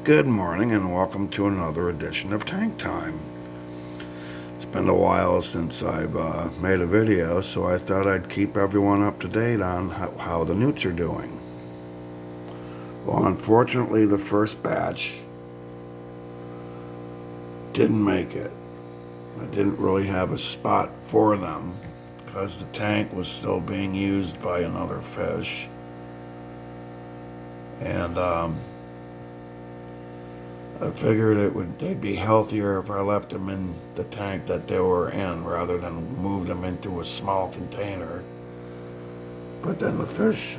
Good morning and welcome to another edition of Tank Time. It's been a while since I've made a video, so I thought I'd keep everyone up to date on how the newts are doing. Well, unfortunately, the first batch didn't make it. I didn't really have a spot for them because the tank was still being used by another fish. And I figured they'd be healthier if I left them in the tank that they were in rather than move them into a small container. But then the fish,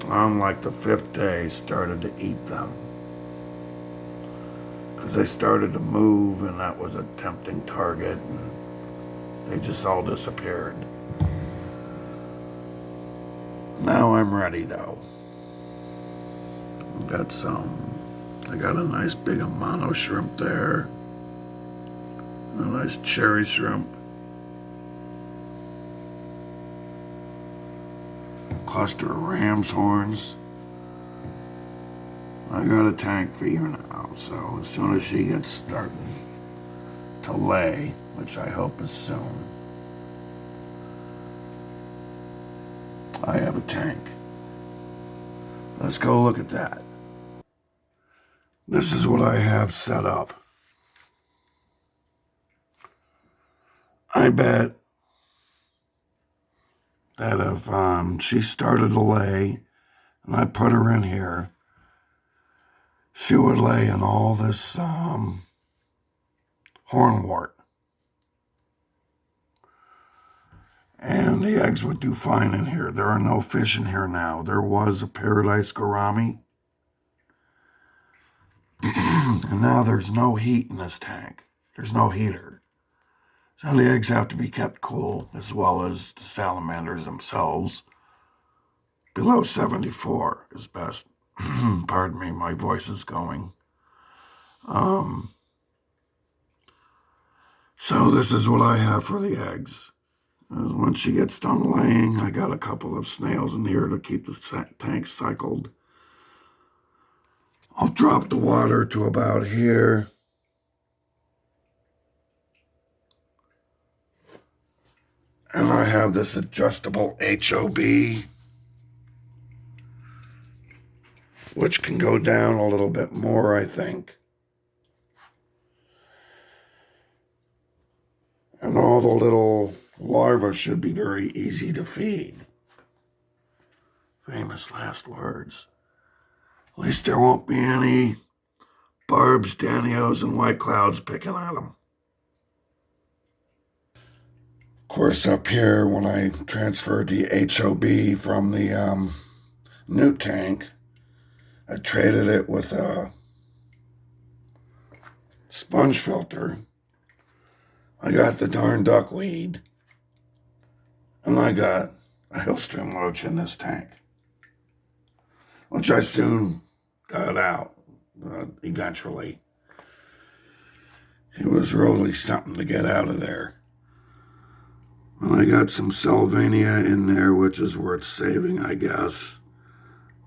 on like the 5th day, started to eat them. Because they started to move and that was a tempting target and they just all disappeared. Now I'm ready though. I got a nice big Amano shrimp there. A nice cherry shrimp. Cluster of ram's horns. I got a tank for you now, so as soon as she gets starting to lay, which I hope is soon, I have a tank. Let's go look at that. This is what I have set up. I bet that if she started to lay and I put her in here, she would lay in all this hornwort. And the eggs would do fine in here. There are no fish in here now. There was a paradise gourami. And now there's no heat in this tank. There's no heater. So the eggs have to be kept cool, as well as the salamanders themselves. Below 74 is best. Pardon me, my voice is going. So this is what I have for the eggs. As when she gets done laying, I got a couple of snails in here to keep the tank cycled. I'll drop the water to about here. And I have this adjustable HOB, which can go down a little bit more, I think. And all the little larvae should be very easy to feed. Famous last words. At least there won't be any barbs, danios, and white clouds picking at them. Of course, up here, when I transferred the HOB from the Newt tank, I traded it with a sponge filter. I got the darn duckweed, and I got a hillstream loach in this tank, which I soon got out eventually. It was really something to get out of there. Well, I got some Sylvania in there, which is worth saving, I guess.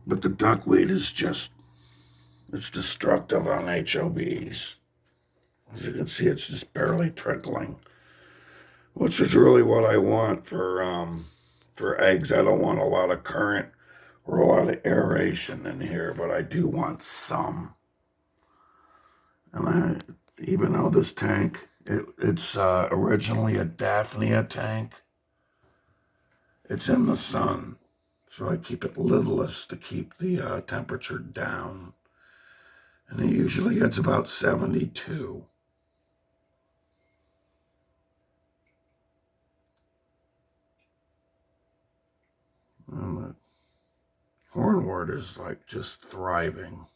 But the duckweed is it's destructive on HOBs. As you can see, it's just barely trickling, which is really what I want for eggs. I don't want a lot of current or a lot of aeration in here, but I do want some. And even though this tank, it's originally a Daphnia tank, it's in the sun. So I keep it lidless to keep the temperature down. And it usually gets about 72. And the hornwort is like just thriving.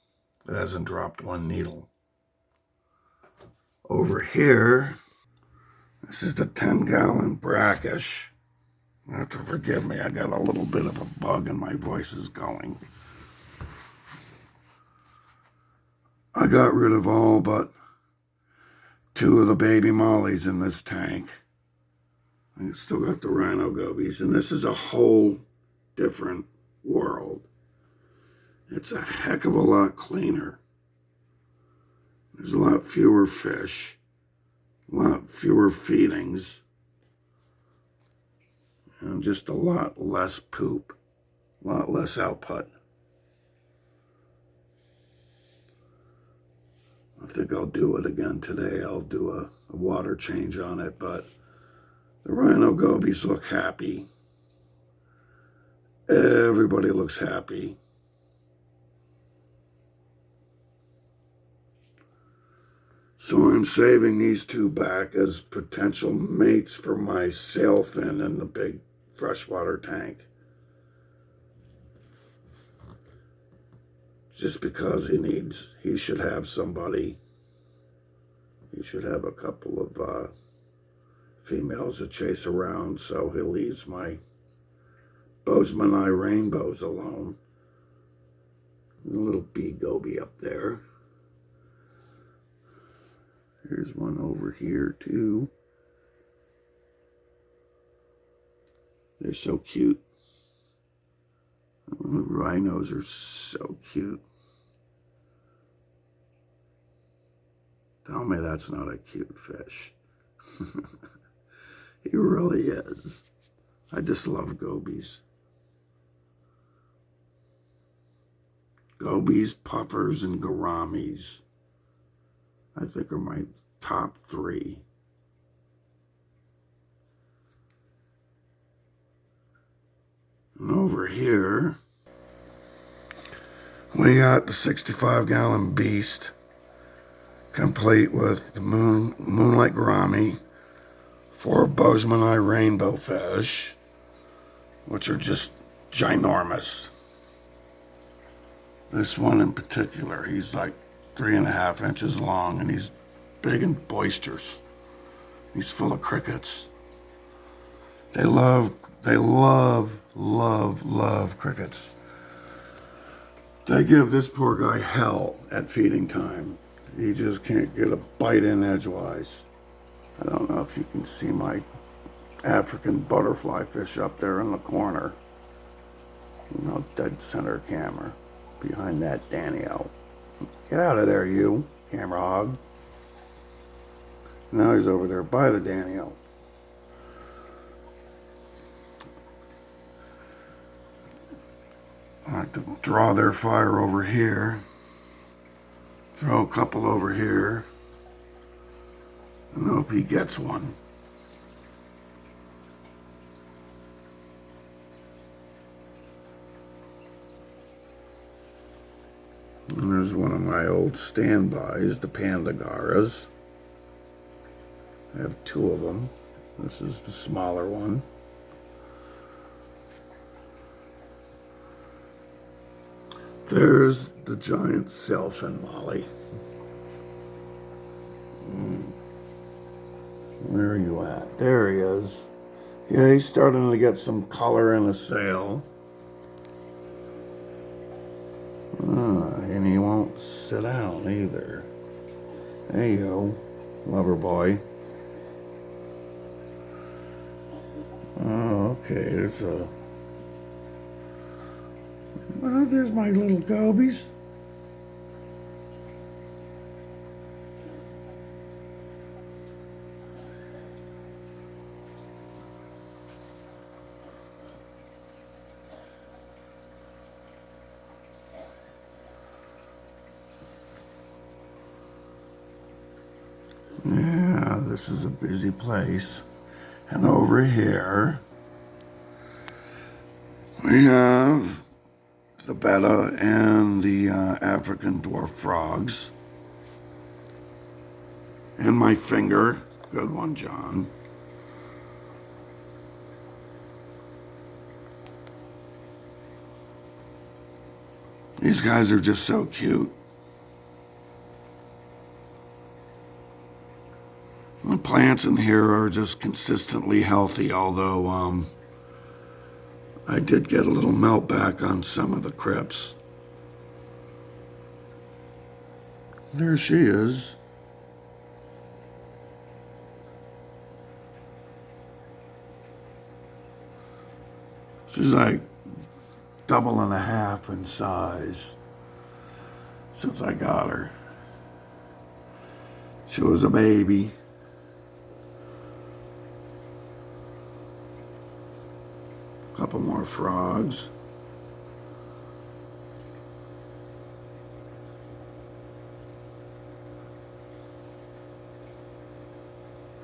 It hasn't dropped one needle. Over here, this is the 10-gallon brackish. You have to forgive me, I got a little bit of a bug and my voice is going. I got rid of all but 2 of the baby mollies in this tank. I still got the rhino gobies, and this is a whole different world. It's a heck of a lot cleaner. There's a lot fewer fish, a lot fewer feedings, and just a lot less poop, a lot less output. I think I'll do it again today. I'll do a water change on it, but the rhino gobies look happy. Everybody looks happy. So I'm saving these two back as potential mates for my sailfin in the big freshwater tank. Just because he should have somebody. He should have a couple of females to chase around, so he leaves my Bozeman eye rainbows alone. A little bee goby up there. There's one over here too. They're so cute. The rhinos are so cute. Tell me that's not a cute fish. He really is. I just love gobies. Gobies, puffers, and gouramis, I think, are my top three. And over here, we got the 65-gallon beast, complete with the moonlight gourami, 4 Bozeman eye rainbow fish, which are just ginormous. This one in particular, he's like 3.5 inches long, and he's big and boisterous. He's full of crickets. They love crickets. They give this poor guy hell at feeding time. He just can't get a bite in edgewise. I don't know if you can see my African butterfly fish up there in the corner. You know, dead center camera. Behind that Danielle. Get out of there, you camera hog. Now he's over there by the Danielle. I like to draw their fire over here. Throw a couple over here. And hope he gets one. And there's one of my old standbys, the Pandagaras. I have 2 of them. This is the smaller one. There's the giant sailfin molly. Where are you at? There he is. Yeah, he's starting to get some color in the sail. And he won't sit down either. There you go, lover boy. Oh, okay, there's my little gobies. Yeah, this is a busy place. And over here, we have the betta and the African dwarf frogs. And my finger. Good one, John. These guys are just so cute. The plants in here are just consistently healthy, although I did get a little melt back on some of the crypts. There she is. She's like 1.5 in size since I got her. She was a baby. Couple more frogs.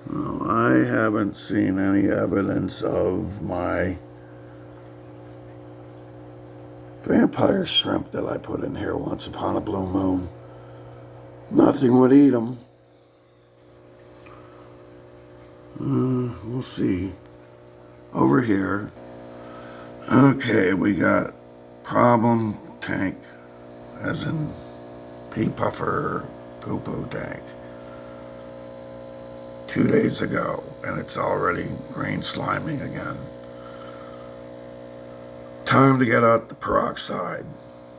Well, I haven't seen any evidence of my vampire shrimp that I put in here once upon a blue moon. Nothing would eat them. We'll see. Over here. Okay, we got problem tank, as in Pea Puffer poo-poo tank. 2 days ago, and it's already green sliming again. Time to get out the peroxide.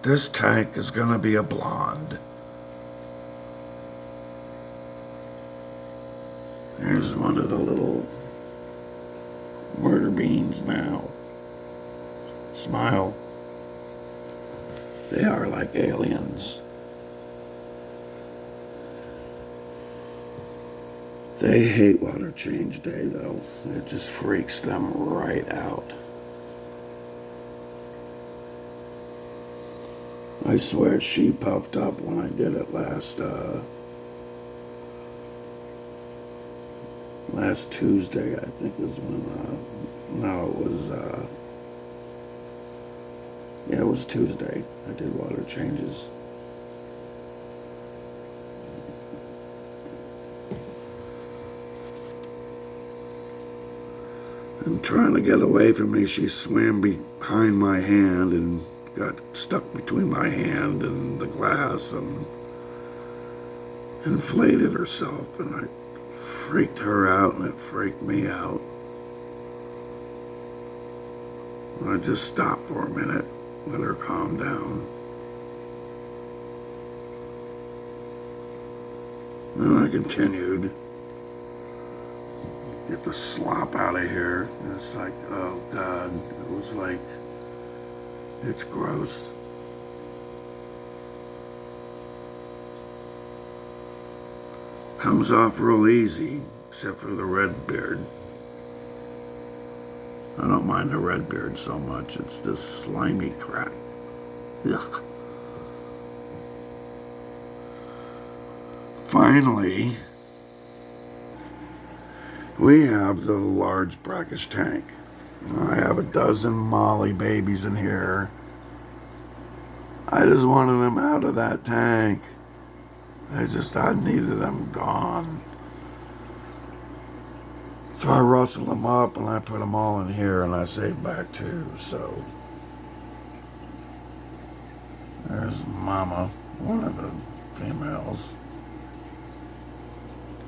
This tank is gonna be a blonde. Here's one of the little murder beans now. Smile. They are like aliens. They hate water change day, though. It just freaks them right out. I swear she puffed up when I did it last Tuesday, I think is when, no, it was, yeah, it was Tuesday. I did water changes. And trying to get away from me, she swam behind my hand and got stuck between my hand and the glass and inflated herself, and I freaked her out and it freaked me out. I just stopped for a minute, let her calm down. Then I continued. Get the slop out of here. It's like, oh God, it was like, it's gross. Comes off real easy, except for the red beard. I don't mind the red beard so much. It's this slimy crap. Yuck. Finally, we have the large brackish tank. I have a dozen Molly babies in here. I just wanted them out of that tank. I needed them gone. So I rustled them up and I put them all in here and I saved back 2, so. There's Mama, one of the females.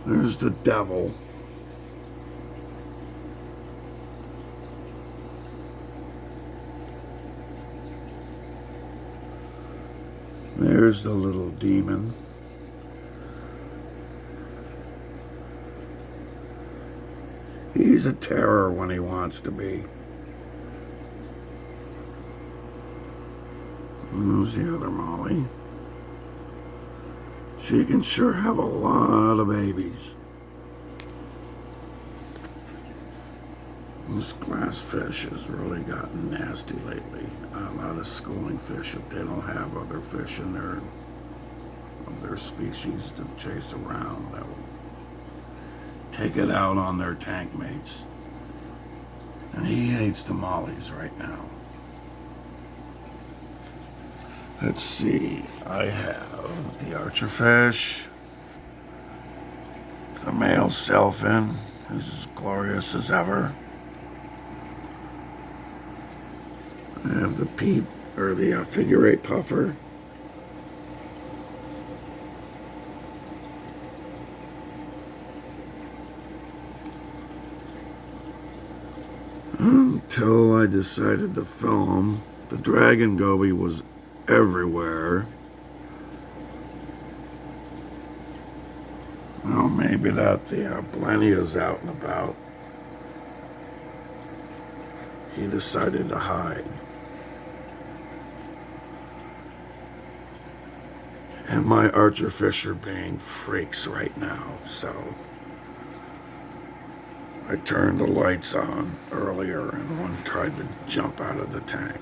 There's the devil. There's the little demon. He's a terror when he wants to be. There's the other Molly. She can sure have a lot of babies. This glass fish has really gotten nasty lately. A lot of schooling fish, if they don't have other fish in of their species to chase around, that will take it out on their tank mates. And he hates the mollies right now. Let's see, I have the archer fish, the male sailfin, who's as glorious as ever. I have the figure 8 puffer. Until I decided to film, the dragon goby was everywhere. Well, maybe that the Blenia's out and about. He decided to hide. And my Archer fish are being freaks right now, so I turned the lights on earlier and one tried to jump out of the tank.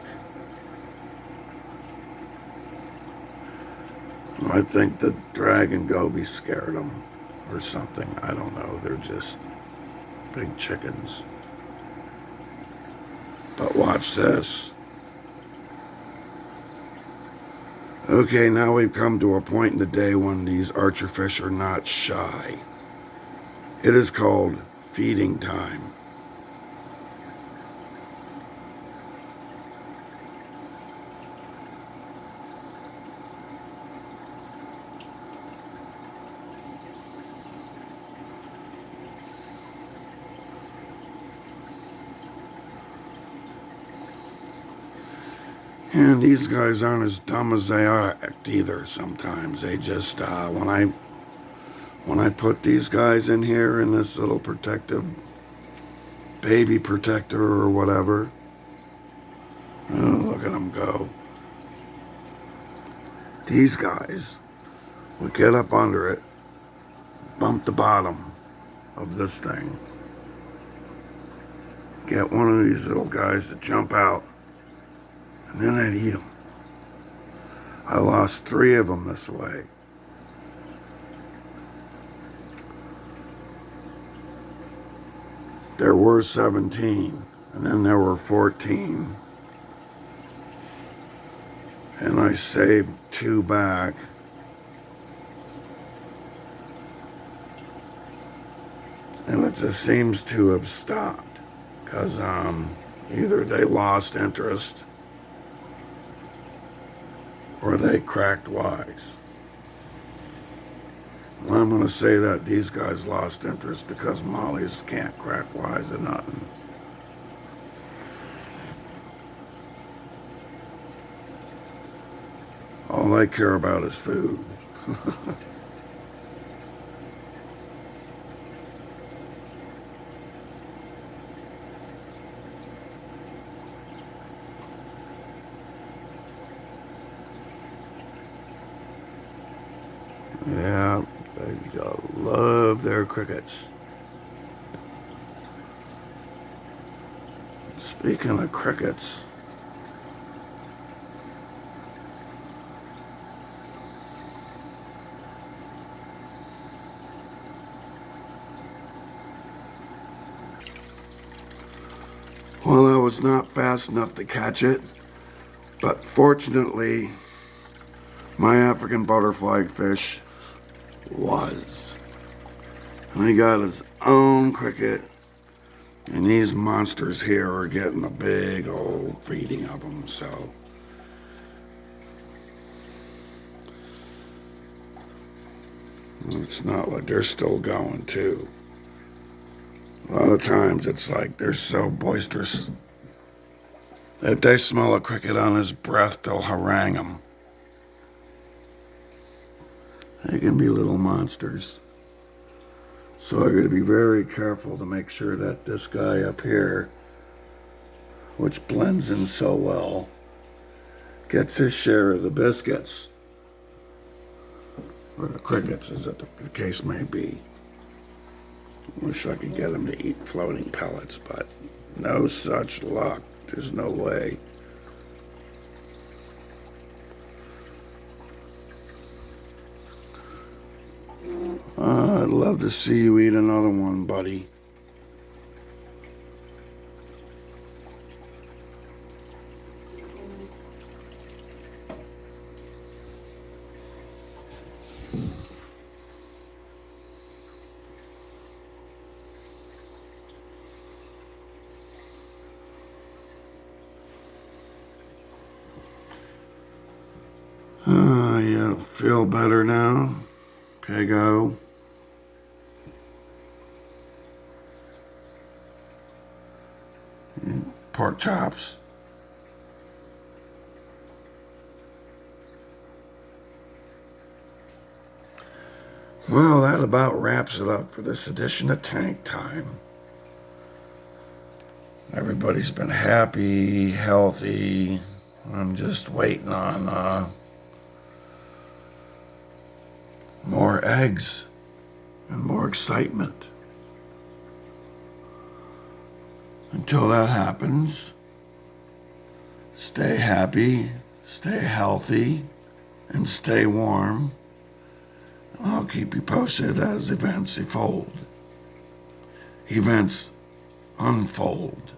I think the dragon goby scared them or something. I don't know. They're just big chickens. But watch this. Okay, now we've come to a point in the day when these Archer fish are not shy. It is called feeding time. And these guys aren't as dumb as they act either sometimes. They just, when I put these guys in here in this little protective baby protector or whatever, oh, look at them go. These guys would get up under it, bump the bottom of this thing, get one of these little guys to jump out, and then I'd eat them. I lost 3 of them this way. There were 17, and then there were 14. And I saved 2 back. And it just seems to have stopped, because either they lost interest or they cracked wise. Well, I'm going to say that these guys lost interest because mollies can't crack wise or nothing. All they care about is food. Yeah, they love their crickets. Speaking of crickets, well, I was not fast enough to catch it, but fortunately, my African butterfly fish was. And he got his own cricket, and these monsters here are getting a big old beating of them, so. It's not like they're still going too. A lot of times it's like they're so boisterous. If they smell a cricket on his breath, they'll harangue him. They can be little monsters. So I got to be very careful to make sure that this guy up here, which blends in so well, gets his share of the biscuits. Or the crickets, as the case may be. Wish I could get him to eat floating pellets, but no such luck. There's no way. I'd love to see you eat another one, buddy. You feel better now, Pego? Pork chops. Well, that about wraps it up for this edition of Tank Time. Everybody's been happy, healthy. I'm just waiting on more eggs and more excitement. Until that happens, stay happy, stay healthy, and stay warm. I'll keep you posted as events unfold.